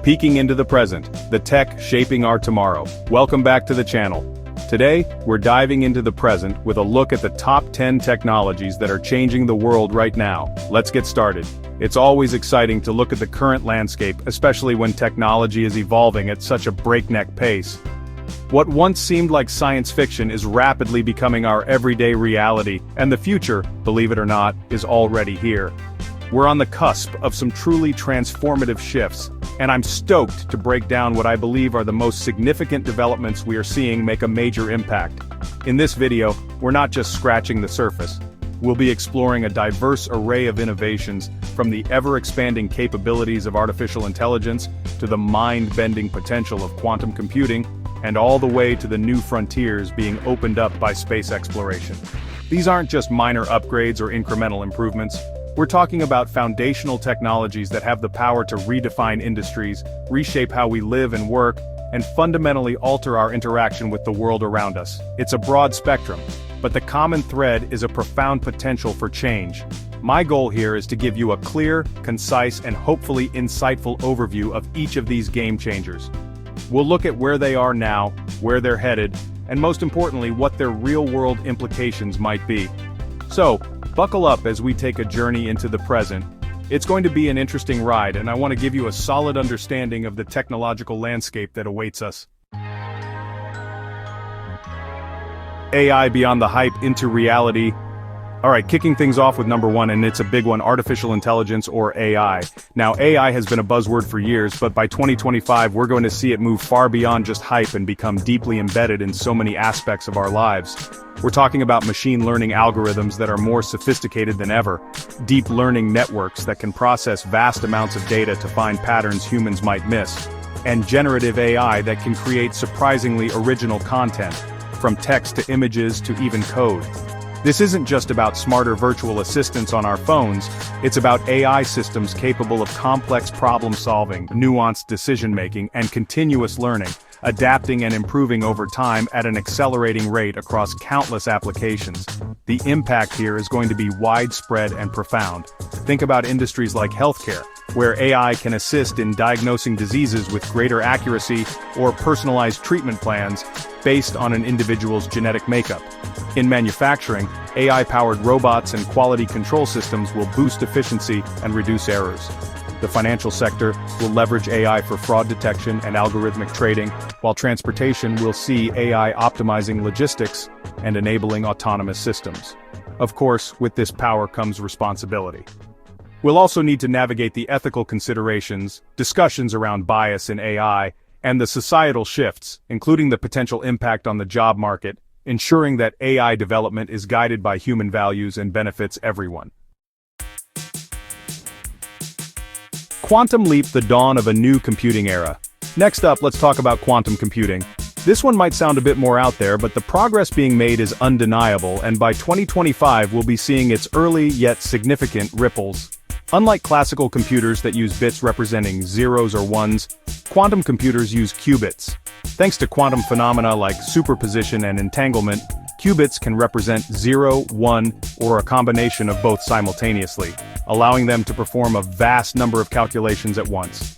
Peeking into the present, the tech shaping our tomorrow. Welcome back to the channel. Today, we're diving into the present with a look at the top 10 technologies that are changing the world right now. Let's get started. It's always exciting to look at the current landscape, especially when technology is evolving at such a breakneck pace. What once seemed like science fiction is rapidly becoming our everyday reality, and the future, believe it or not, is already here. We're on the cusp of some truly transformative shifts, and I'm stoked to break down what I believe are the most significant developments we are seeing make a major impact. In this video, we're not just scratching the surface. We'll be exploring a diverse array of innovations, from the ever-expanding capabilities of artificial intelligence, to the mind-bending potential of quantum computing, and all the way to the new frontiers being opened up by space exploration. These aren't just minor upgrades or incremental improvements. We're talking about foundational technologies that have the power to redefine industries, reshape how we live and work, and fundamentally alter our interaction with the world around us. It's a broad spectrum, but the common thread is a profound potential for change. My goal here is to give you a clear, concise, and hopefully insightful overview of each of these game changers. We'll look at where they are now, where they're headed, and most importantly, what their real-world implications might be. So, buckle up as we take a journey into the present. It's going to be an interesting ride, and I want to give you a solid understanding of the technological landscape that awaits us. AI beyond the hype into reality. Alright, kicking things off with number one, and it's a big one: artificial intelligence, or AI. Now, AI has been a buzzword for years, but by 2025 we're going to see it move far beyond just hype and become deeply embedded in so many aspects of our lives. We're talking about machine learning algorithms that are more sophisticated than ever, deep learning networks that can process vast amounts of data to find patterns humans might miss, and generative AI that can create surprisingly original content, from text to images to even code. This isn't just about smarter virtual assistants on our phones, it's about AI systems capable of complex problem-solving, nuanced decision-making, and continuous learning, adapting and improving over time at an accelerating rate across countless applications. The impact here is going to be widespread and profound. Think about industries like healthcare, where AI can assist in diagnosing diseases with greater accuracy, or personalized treatment plans based on an individual's genetic makeup. In manufacturing, AI-powered robots and quality control systems will boost efficiency and reduce errors. The financial sector will leverage AI for fraud detection and algorithmic trading, while transportation will see AI optimizing logistics and enabling autonomous systems. Of course, with this power comes responsibility. We'll also need to navigate the ethical considerations, discussions around bias in AI, and the societal shifts, including the potential impact on the job market, ensuring that AI development is guided by human values and benefits everyone. Quantum leap: the dawn of a new computing era. Next up, let's talk about quantum computing. This one might sound a bit more out there, but the progress being made is undeniable, and by 2025 we'll be seeing its early yet significant ripples. Unlike classical computers that use bits representing zeros or ones, quantum computers use qubits. Thanks to quantum phenomena like superposition and entanglement, qubits can represent 0, 1, or a combination of both simultaneously, allowing them to perform a vast number of calculations at once.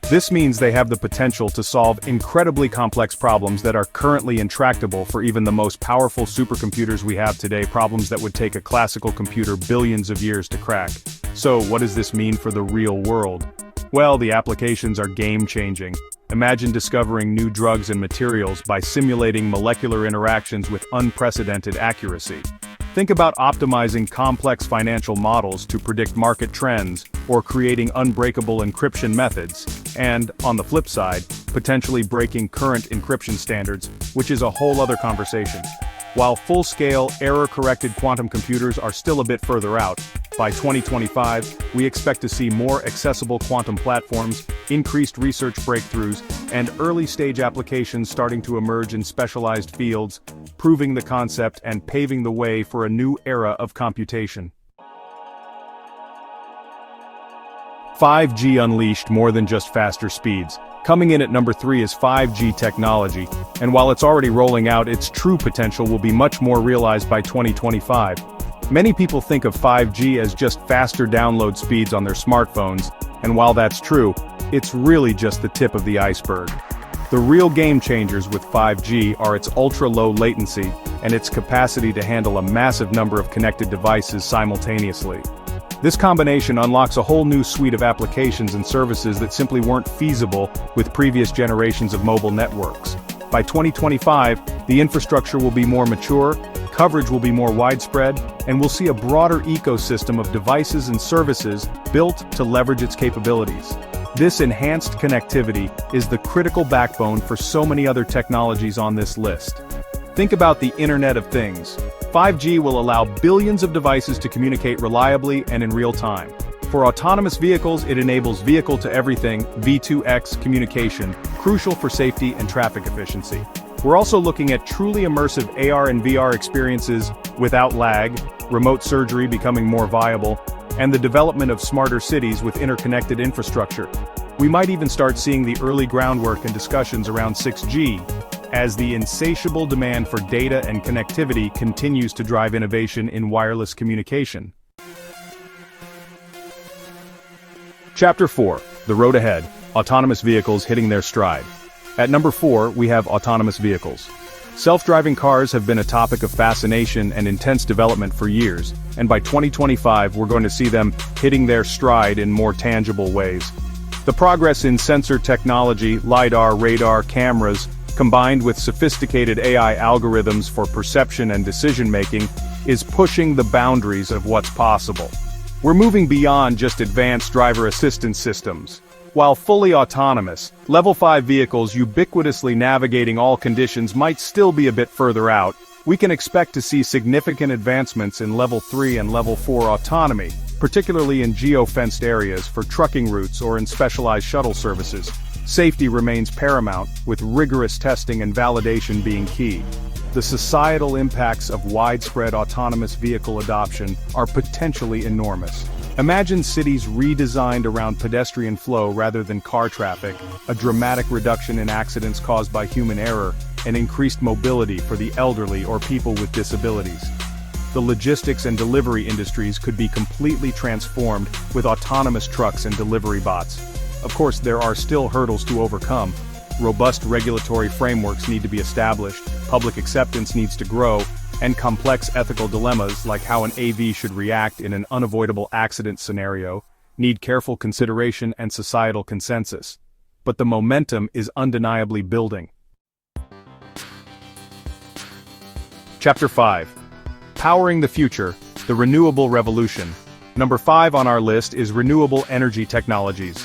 This means they have the potential to solve incredibly complex problems that are currently intractable for even the most powerful supercomputers we have today, problems that would take a classical computer billions of years to crack. So, what does this mean for the real world? Well, the applications are game-changing. Imagine discovering new drugs and materials by simulating molecular interactions with unprecedented accuracy. Think about optimizing complex financial models to predict market trends, or creating unbreakable encryption methods, and, on the flip side, potentially breaking current encryption standards, which is a whole other conversation. While full-scale, error-corrected quantum computers are still a bit further out, by 2025, we expect to see more accessible quantum platforms, increased research breakthroughs, and early-stage applications starting to emerge in specialized fields, proving the concept and paving the way for a new era of computation. 5G unleashed more than just faster speeds. Coming in at number 3 is 5G technology, and while it's already rolling out, its true potential will be much more realized by 2025. Many people think of 5G as just faster download speeds on their smartphones, and while that's true, it's really just the tip of the iceberg. The real game changers with 5G are its ultra-low latency and its capacity to handle a massive number of connected devices simultaneously. This combination unlocks a whole new suite of applications and services that simply weren't feasible with previous generations of mobile networks. By 2025, the infrastructure will be more mature, coverage will be more widespread, and we'll see a broader ecosystem of devices and services built to leverage its capabilities. This enhanced connectivity is the critical backbone for so many other technologies on this list. Think about the Internet of Things. 5G will allow billions of devices to communicate reliably and in real time. For autonomous vehicles, it enables vehicle-to-everything (V2X) communication, crucial for safety and traffic efficiency. We're also looking at truly immersive AR and VR experiences without lag, remote surgery becoming more viable, and the development of smarter cities with interconnected infrastructure. We might even start seeing the early groundwork and discussions around 6G, as the insatiable demand for data and connectivity continues to drive innovation in wireless communication. Chapter 4, The Road Ahead, Autonomous Vehicles Hitting Their Stride. At number 4, we have autonomous vehicles. Self-driving cars have been a topic of fascination and intense development for years, and by 2025 we're going to see them hitting their stride in more tangible ways. The progress in sensor technology, LiDAR, radar, cameras, combined with sophisticated AI algorithms for perception and decision-making, is pushing the boundaries of what's possible. We're moving beyond just advanced driver assistance systems. While fully autonomous, Level 5 vehicles ubiquitously navigating all conditions might still be a bit further out, we can expect to see significant advancements in Level 3 and Level 4 autonomy, particularly in geo-fenced areas for trucking routes or in specialized shuttle services. Safety remains paramount, with rigorous testing and validation being key. The societal impacts of widespread autonomous vehicle adoption are potentially enormous. Imagine cities redesigned around pedestrian flow rather than car traffic, a dramatic reduction in accidents caused by human error, and increased mobility for the elderly or people with disabilities. The logistics and delivery industries could be completely transformed with autonomous trucks and delivery bots. Of course, there are still hurdles to overcome. Robust regulatory frameworks need to be established, public acceptance needs to grow, and complex ethical dilemmas like how an AV should react in an unavoidable accident scenario need careful consideration and societal consensus. But the momentum is undeniably building. Chapter 5. Powering the Future, the Renewable Revolution. Number 5 on our list is renewable energy technologies.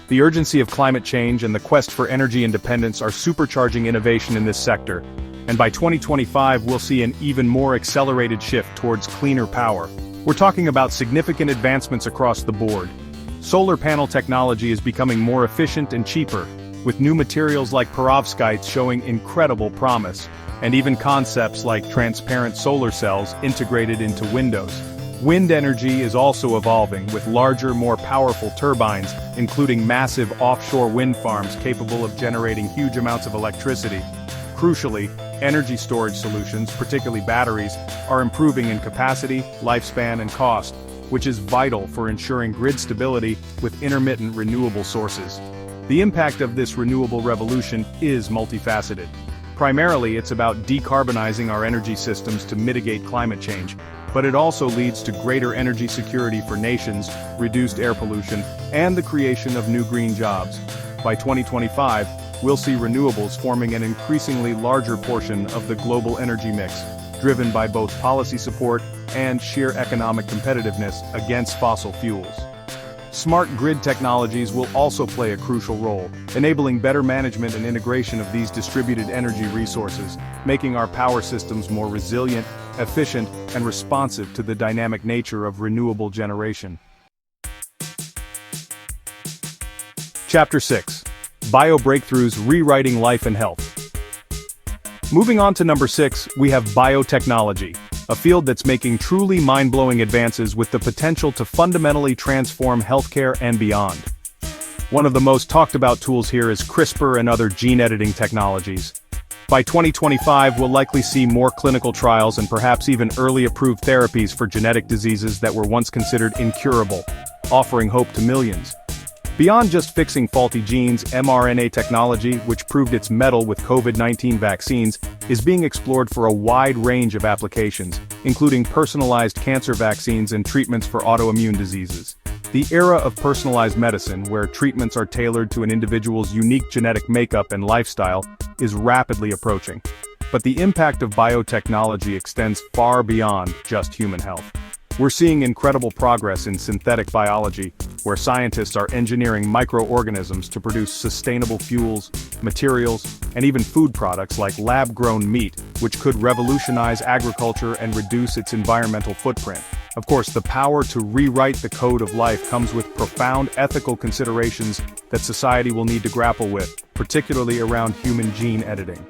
The urgency of climate change and the quest for energy independence are supercharging innovation in this sector, and by 2025 we'll see an even more accelerated shift towards cleaner power. We're talking about significant advancements across the board. Solar panel technology is becoming more efficient and cheaper, with new materials like perovskites showing incredible promise, and even concepts like transparent solar cells integrated into windows. Wind energy is also evolving with larger, more powerful turbines, including massive offshore wind farms capable of generating huge amounts of electricity. Crucially, energy storage solutions, particularly batteries, are improving in capacity, lifespan, and cost, which is vital for ensuring grid stability with intermittent renewable sources. The impact of this renewable revolution is multifaceted. Primarily, it's about decarbonizing our energy systems to mitigate climate change, but it also leads to greater energy security for nations, reduced air pollution, and the creation of new green jobs. By 2025, we'll see renewables forming an increasingly larger portion of the global energy mix, driven by both policy support and sheer economic competitiveness against fossil fuels. Smart grid technologies will also play a crucial role, enabling better management and integration of these distributed energy resources, making our power systems more resilient, efficient, and responsive to the dynamic nature of renewable generation. Chapter 6. Bio-breakthroughs rewriting life and health. Moving on to number 6, we have biotechnology, a field that's making truly mind-blowing advances with the potential to fundamentally transform healthcare and beyond. One of the most talked about tools here is CRISPR and other gene editing technologies. By 2025, we'll likely see more clinical trials and perhaps even early approved therapies for genetic diseases that were once considered incurable, offering hope to millions. Beyond just fixing faulty genes, mRNA technology, which proved its mettle with COVID-19 vaccines, is being explored for a wide range of applications, including personalized cancer vaccines and treatments for autoimmune diseases. The era of personalized medicine, where treatments are tailored to an individual's unique genetic makeup and lifestyle, is rapidly approaching. But the impact of biotechnology extends far beyond just human health. We're seeing incredible progress in synthetic biology, where scientists are engineering microorganisms to produce sustainable fuels, materials, and even food products like lab-grown meat, which could revolutionize agriculture and reduce its environmental footprint. Of course, the power to rewrite the code of life comes with profound ethical considerations that society will need to grapple with, particularly around human gene editing.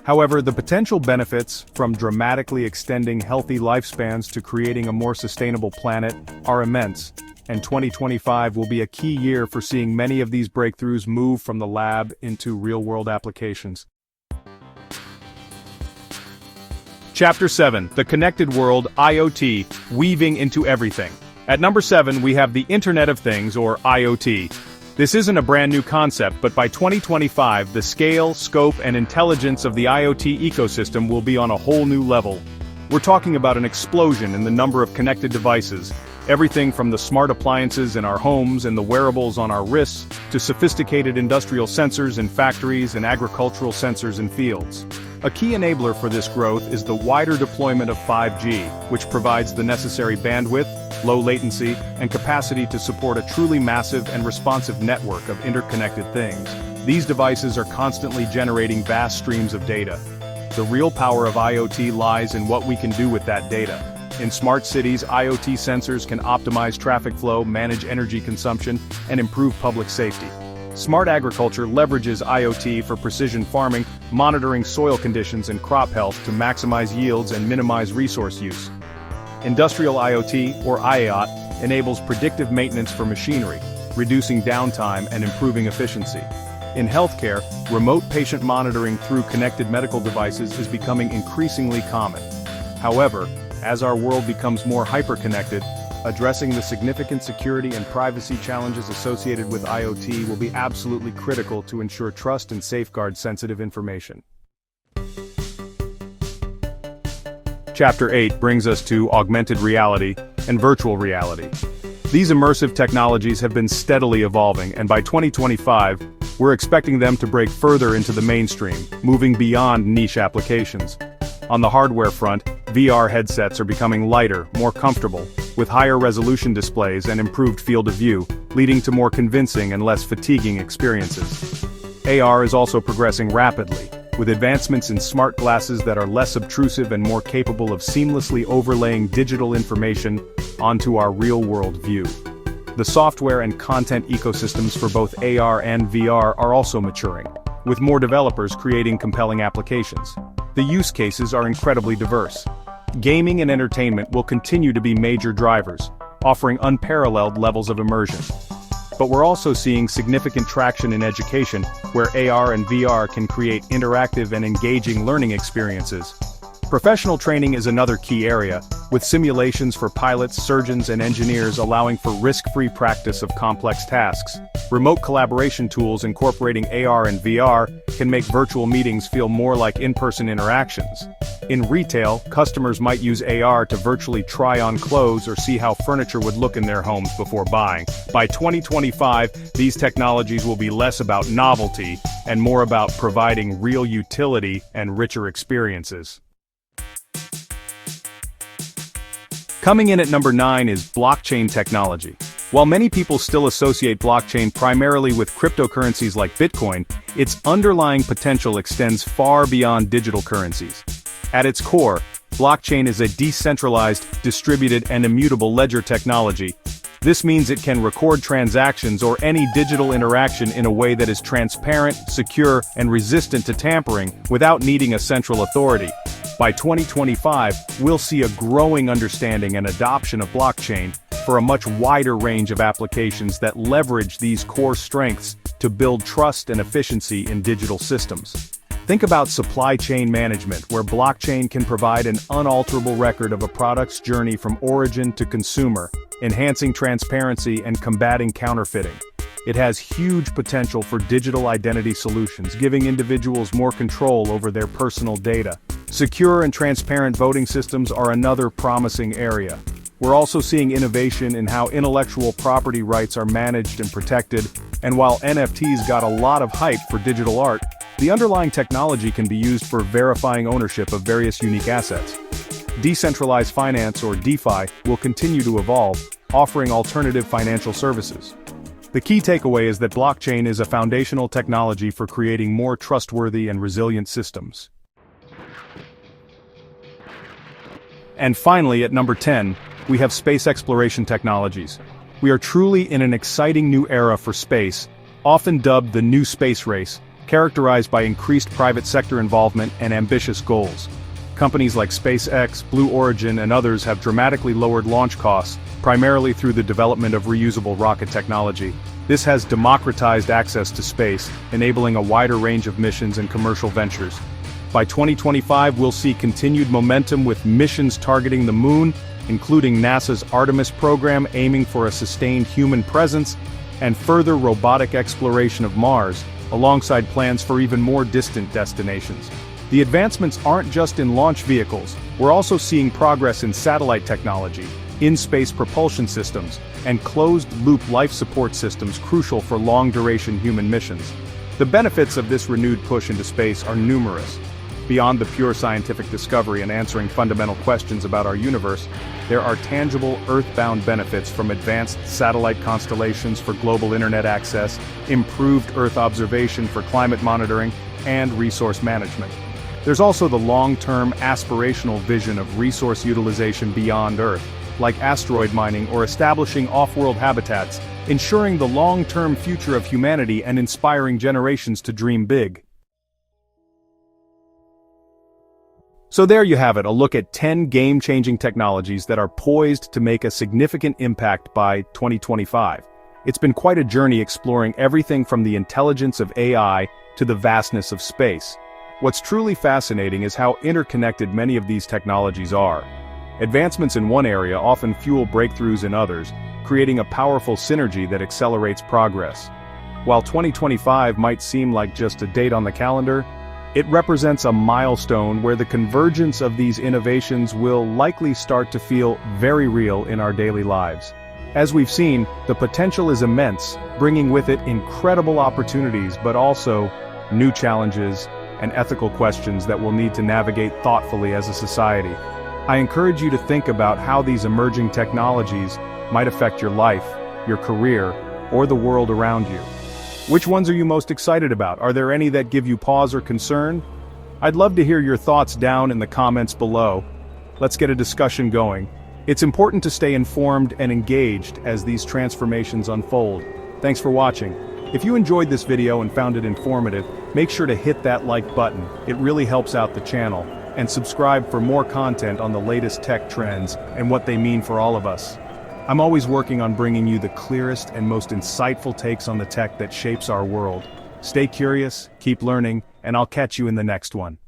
However, the potential benefits, from dramatically extending healthy lifespans to creating a more sustainable planet, are immense, and 2025 will be a key year for seeing many of these breakthroughs move from the lab into real-world applications. Chapter 7, The Connected World, IoT, Weaving into Everything. At number 7 we have the Internet of Things, or IoT. This isn't a brand new concept, but by 2025 the scale, scope, and intelligence of the IoT ecosystem will be on a whole new level. We're talking about an explosion in the number of connected devices, everything from the smart appliances in our homes and the wearables on our wrists, to sophisticated industrial sensors in factories and agricultural sensors in fields. A key enabler for this growth is the wider deployment of 5G, which provides the necessary bandwidth, low latency, and capacity to support a truly massive and responsive network of interconnected things. These devices are constantly generating vast streams of data. The real power of IoT lies in what we can do with that data. In smart cities, IoT sensors can optimize traffic flow, manage energy consumption, and improve public safety. Smart agriculture leverages IoT for precision farming, monitoring soil conditions and crop health to maximize yields and minimize resource use. Industrial IoT, or IoT, enables predictive maintenance for machinery, reducing downtime and improving efficiency. In healthcare, remote patient monitoring through connected medical devices is becoming increasingly common. However, as our world becomes more hyper-connected, addressing the significant security and privacy challenges associated with IoT will be absolutely critical to ensure trust and safeguard sensitive information. Chapter 8 brings us to augmented reality and virtual reality. These immersive technologies have been steadily evolving, and by 2025, we're expecting them to break further into the mainstream, moving beyond niche applications. On the hardware front, VR headsets are becoming lighter, more comfortable, with higher resolution displays and improved field of view, leading to more convincing and less fatiguing experiences. AR is also progressing rapidly, with advancements in smart glasses that are less obtrusive and more capable of seamlessly overlaying digital information onto our real-world view. The software and content ecosystems for both AR and VR are also maturing, with more developers creating compelling applications. The use cases are incredibly diverse. Gaming and entertainment will continue to be major drivers, offering unparalleled levels of immersion. But we're also seeing significant traction in education, where AR and VR can create interactive and engaging learning experiences. Professional training is another key area, with simulations for pilots, surgeons, and engineers allowing for risk-free practice of complex tasks. Remote collaboration tools incorporating AR and VR can make virtual meetings feel more like in-person interactions. In retail, customers might use AR to virtually try on clothes or see how furniture would look in their homes before buying. By 2025, these technologies will be less about novelty and more about providing real utility and richer experiences. Coming in at number 9 is blockchain technology. While many people still associate blockchain primarily with cryptocurrencies like Bitcoin, its underlying potential extends far beyond digital currencies. At its core, blockchain is a decentralized, distributed, and immutable ledger technology. This means it can record transactions or any digital interaction in a way that is transparent, secure, and resistant to tampering without needing a central authority. By 2025, we'll see a growing understanding and adoption of blockchain for a much wider range of applications that leverage these core strengths to build trust and efficiency in digital systems. Think about supply chain management, where blockchain can provide an unalterable record of a product's journey from origin to consumer, enhancing transparency and combating counterfeiting. it has huge potential for digital identity solutions, giving individuals more control over their personal data. Secure and transparent voting systems are another promising area. We're also seeing innovation in how intellectual property rights are managed and protected, and while NFTs got a lot of hype for digital art, the underlying technology can be used for verifying ownership of various unique assets. Decentralized finance, or DeFi, will continue to evolve, offering alternative financial services. The key takeaway is that blockchain is a foundational technology for creating more trustworthy and resilient systems. And finally, at number 10, we have space exploration technologies. We are truly in an exciting new era for space, often dubbed the new space race, characterized by increased private sector involvement and ambitious goals. Companies like SpaceX, Blue Origin, and others have dramatically lowered launch costs, primarily through the development of reusable rocket technology. This has democratized access to space, enabling a wider range of missions and commercial ventures. By 2025, we'll see continued momentum with missions targeting the moon, including NASA's Artemis program aiming for a sustained human presence, and further robotic exploration of Mars, alongside plans for even more distant destinations. The advancements aren't just in launch vehicles, we're also seeing progress in satellite technology, in-space propulsion systems, and closed-loop life support systems crucial for long-duration human missions. The benefits of this renewed push into space are numerous. Beyond the pure scientific discovery and answering fundamental questions about our universe, there are tangible Earth-bound benefits from advanced satellite constellations for global internet access, improved Earth observation for climate monitoring, and resource management. There's also the long-term aspirational vision of resource utilization beyond Earth, like asteroid mining or establishing off-world habitats, ensuring the long-term future of humanity and inspiring generations to dream big. So there you have it, a look at 10 game-changing technologies that are poised to make a significant impact by 2025. It's been quite a journey exploring everything from the intelligence of AI to the vastness of space. What's truly fascinating is how interconnected many of these technologies are. Advancements in one area often fuel breakthroughs in others, creating a powerful synergy that accelerates progress. While 2025 might seem like just a date on the calendar, it represents a milestone where the convergence of these innovations will likely start to feel very real in our daily lives. As we've seen, the potential is immense, bringing with it incredible opportunities but also new challenges and ethical questions that we'll need to navigate thoughtfully as a society. I encourage you to think about how these emerging technologies might affect your life, your career, or the world around you. Which ones are you most excited about? Are there any that give you pause or concern? I'd love to hear your thoughts down in the comments below. Let's get a discussion going. It's important to stay informed and engaged as these transformations unfold. Thanks for watching. If you enjoyed this video and found it informative, make sure to hit that like button. It really helps out the channel. And subscribe for more content on the latest tech trends and what they mean for all of us. I'm always working on bringing you the clearest and most insightful takes on the tech that shapes our world. Stay curious, keep learning, and I'll catch you in the next one.